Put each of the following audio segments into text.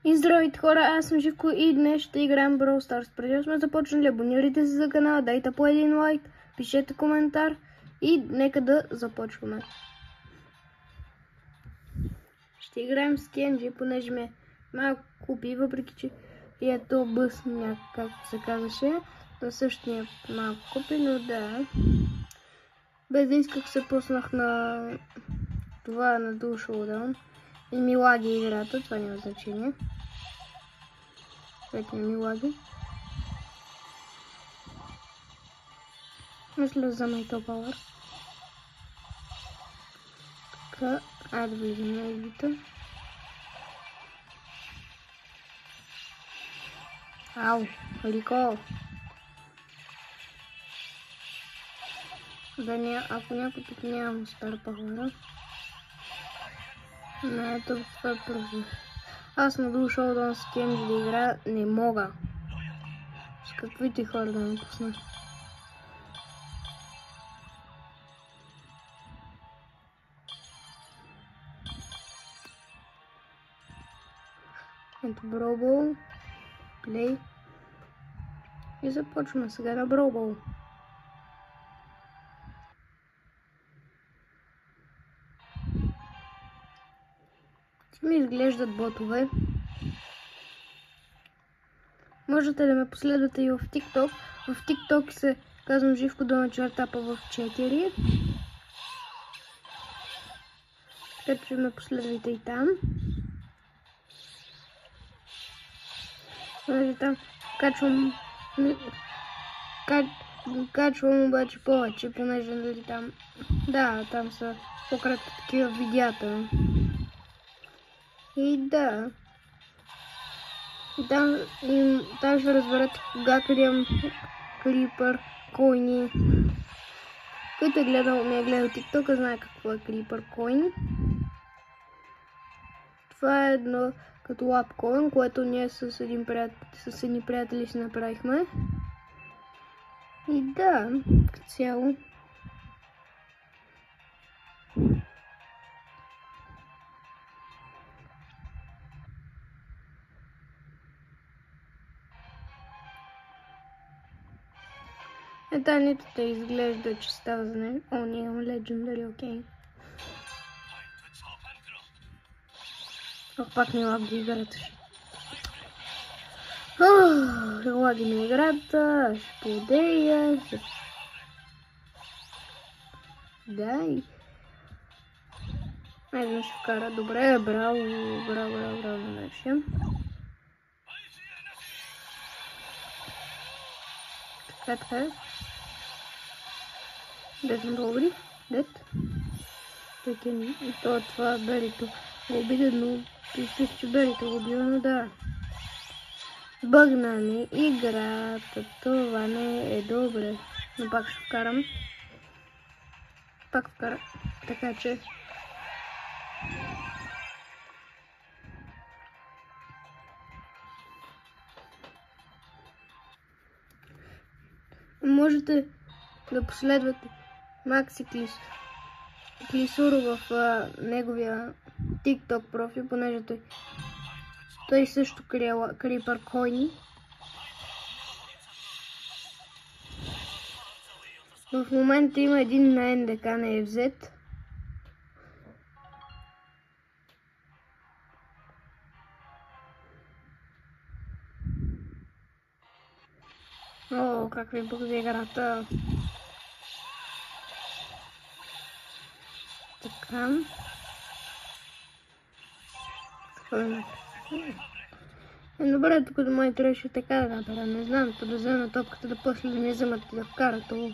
И здравейте хора, аз съм Живко и днес ще играем Brawl Stars. Преди да сме започнали, абонирайте се за канала, дайте по един лайк, пишете коментар и нека да започваме. Ще играем с Кенджи, понеже ми е малко купи, въпреки че и е то бъс както се казваше. На същия малко купи, но да. Без да исках се пуснах на това на Dual Showdown. И ми лаги играта, това няма значение. Вече не ми лаги. Мисля за Might Power. Така, да влизам на играта. Ау, Лико. Да, ако някой път нямам Star Power. Не, това е просто. Аз на Dual Showdown с Кенджи да играя не мога. С каквито хора да ме пусна. Ето Brawl Ball. Play. И започваме сега на Brawl Ball. Ми изглеждат ботове. Можете да ме последвате и в TikTok. В TikTok се казвам Живко _Пава в 4. Така че ме последвайте и там. Там качвам обаче повече, понеже нали там. Да, там са по-кратки такива видеята. И да. Там ще разберете кога крием Creeper, койни. Който не е гледал TikTok, знае какво е Creeper Coin. Това е едно като лапкоин, което ние с едни приятели си направихме. И да, като цяло. Нито те изглежда, че става за него. О, не имам Legendary, окей. Ох, пак ми лаги играта. Лаги ми играта, ще подея. Дай. Айде ще вкара. Добре, браво на нашия. Така. Дед ме добри. Дед. Това Берито го обида, но писах, че Берито го убива, но да. Бъгна ми играта. Това не е добре. Но пак ще вкарам. Така че. Можете да последвате Макси Клисуро в неговия TikTok профил, понеже той също крие Creeper Coin. В момента има един на НДК на FZ. О, как ви бъгна играта. Така. Добре, тук до май трябваше така да направя. Не знам, да взема топката, да после да не вземат да вкара това.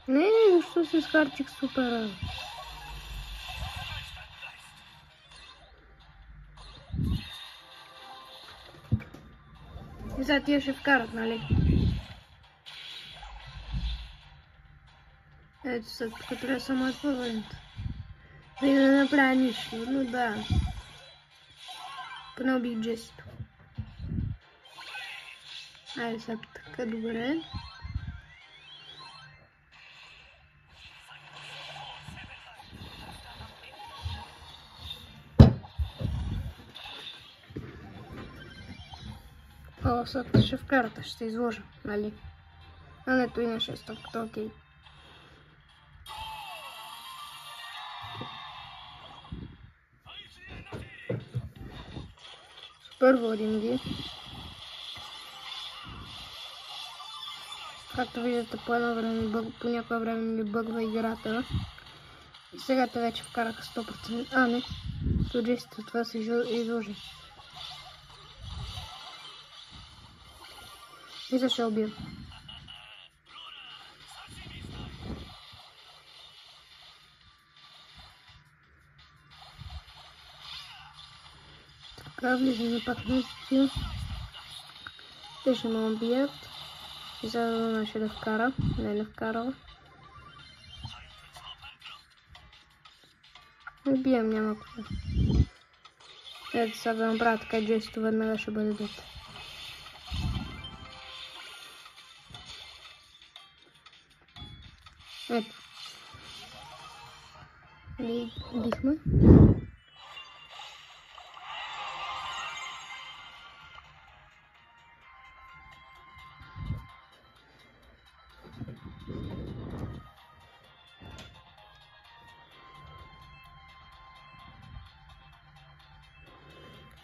Не, защо се изхарчих супера? И сега тия ще вкарат, нали? Ето сега, тук трябва само да повърнат. Да и да направя нищо, но да. Поне убих Джесито. Айде сега така, добре. босът ще вкарате, ще изложа, нали? А не, той на 6, окей. Първо водим ги. Както виждате, по някое време ми бъгва играта. И сега те вече вкараха 100%. А, не. Туристите, това се изложи. И защо убия? Така, влизаме пак на стил. Те ще ме убият. И сега ще да вкара. Не вкарала. Убием, няма какво. Ето сега да направя така, джесто веднага ще бъде дете. Ето. Бихме.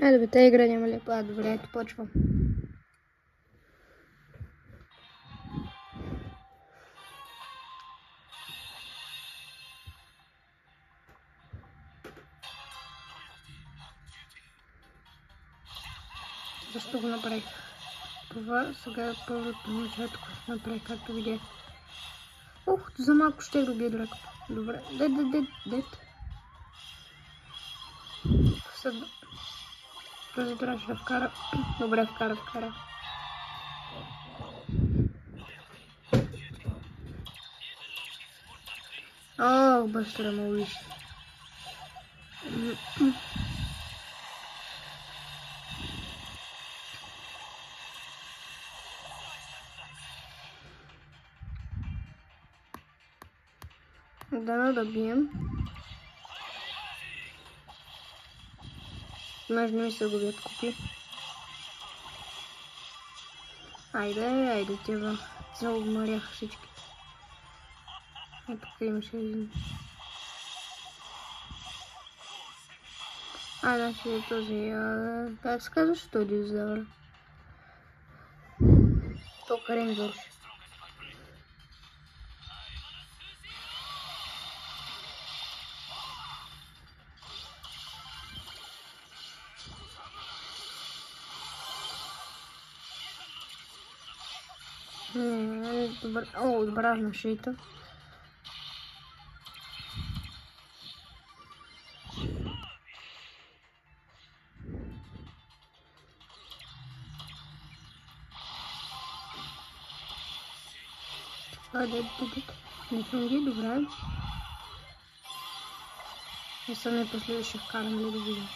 Айде бе, тази игра няма ли? Добре, ето почвам. Защо го направих? Това сега е първото начало, което направих, както видях. Ух, за малко ще го бия драката. Добре, дед. Този трябваше да вкара. Добре, вкара. Ох, быстро ме увижда. Да добием. Може не ми се губят купи. Айде, тива. Цяло морях всички. Ето тук имаше един. Значи е този. Как се казва, що динозавър? То Карензор. Добре. О, отбравна шейта. Не съм ги, добре. Не съм не последва, ще вкарам ли да видим.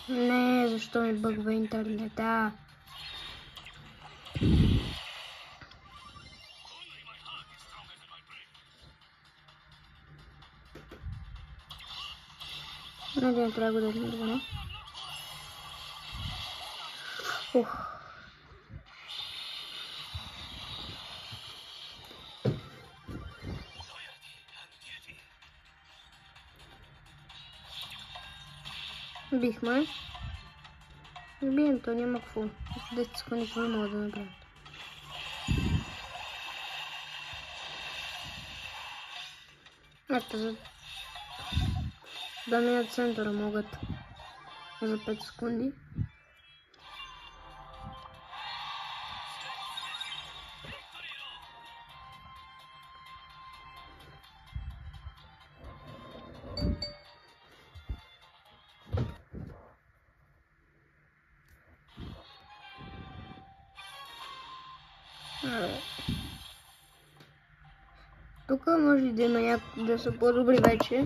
Не, защо ми бъгва интернета? Не трябва да го дадем, добре. Ух. Бихме. Бием, то няма какво. 10 секунди какво мога да направя. Ето за... Да минат центъра могат за 5 секунди. Тук може да има някакво да са по-добри вече.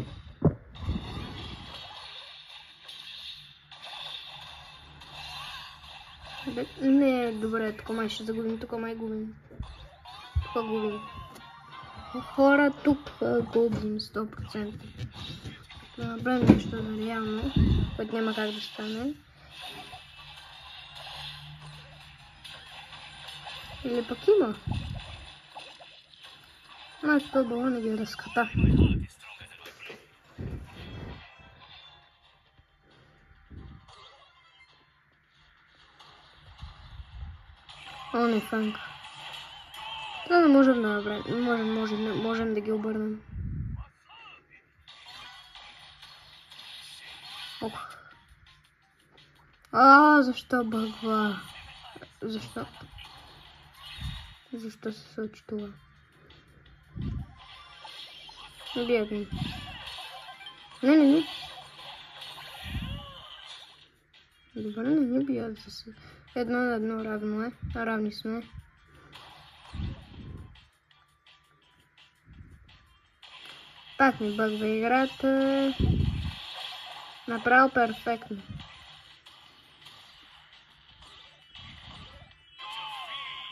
Не, добре, тук май ще загубим, тук май губим. Тук губим. Хора, тук губим 100%. Да направим нещо за реално, което няма как да стане. Или пък има. Значи този балон не ги разката. О, не фанк. Това не можем да направим. Можем да ги обърнем. Ох. Защо бъгва? Защо? Защо се случи това? Бягай. Не. Добре, не бия се. Едно на едно равно е. Равни сме. Пак ми бъгва играта. Направо перфектно.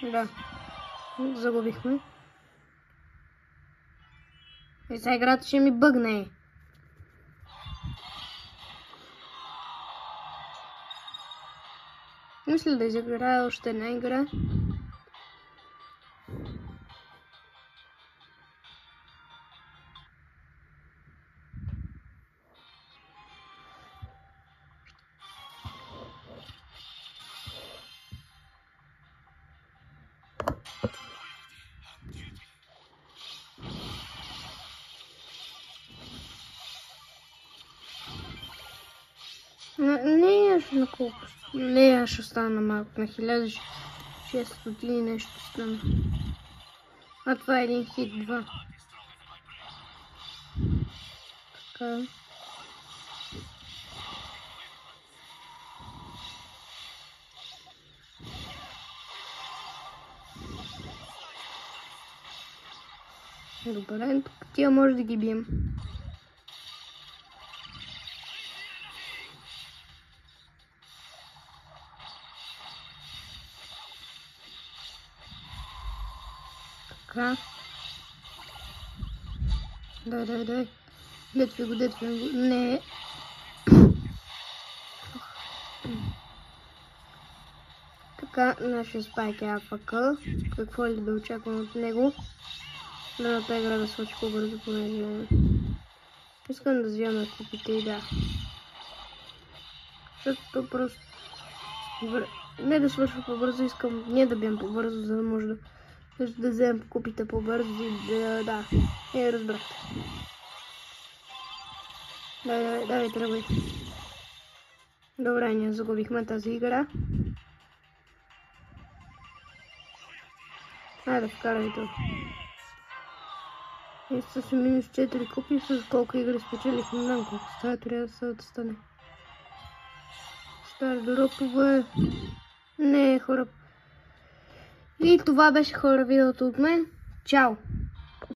Да. Загубихме. И сега играта ще ми бъгне. Мисля да изиграя още една игра. Не, на колко? Не, ще стана малко. На 1600 и нещо стана. А това е един хит 2. Така. Добре, тук тия може да ги бием. Така. Дай. Детви го. Не. Така, нашия спайк е АФК. Какво ли да очаквам от него? Да, тази игра да свърши по-бързо, понеже искам да взема купите и да. Защото просто... Не да свършва по-бързо, искам ние да бием по-бързо, за да може да вземем купите по-бързо и да... разбрахте. Давай, тръгвай. Добре, ние загубихме тази игра. Айде, вкарай това. И с минус 4 купи, с колко игри спечелихме, не знам колко става, трябва да стане. Стар дропове. Не, хора. И това беше, хора, видеото от мен. Чао!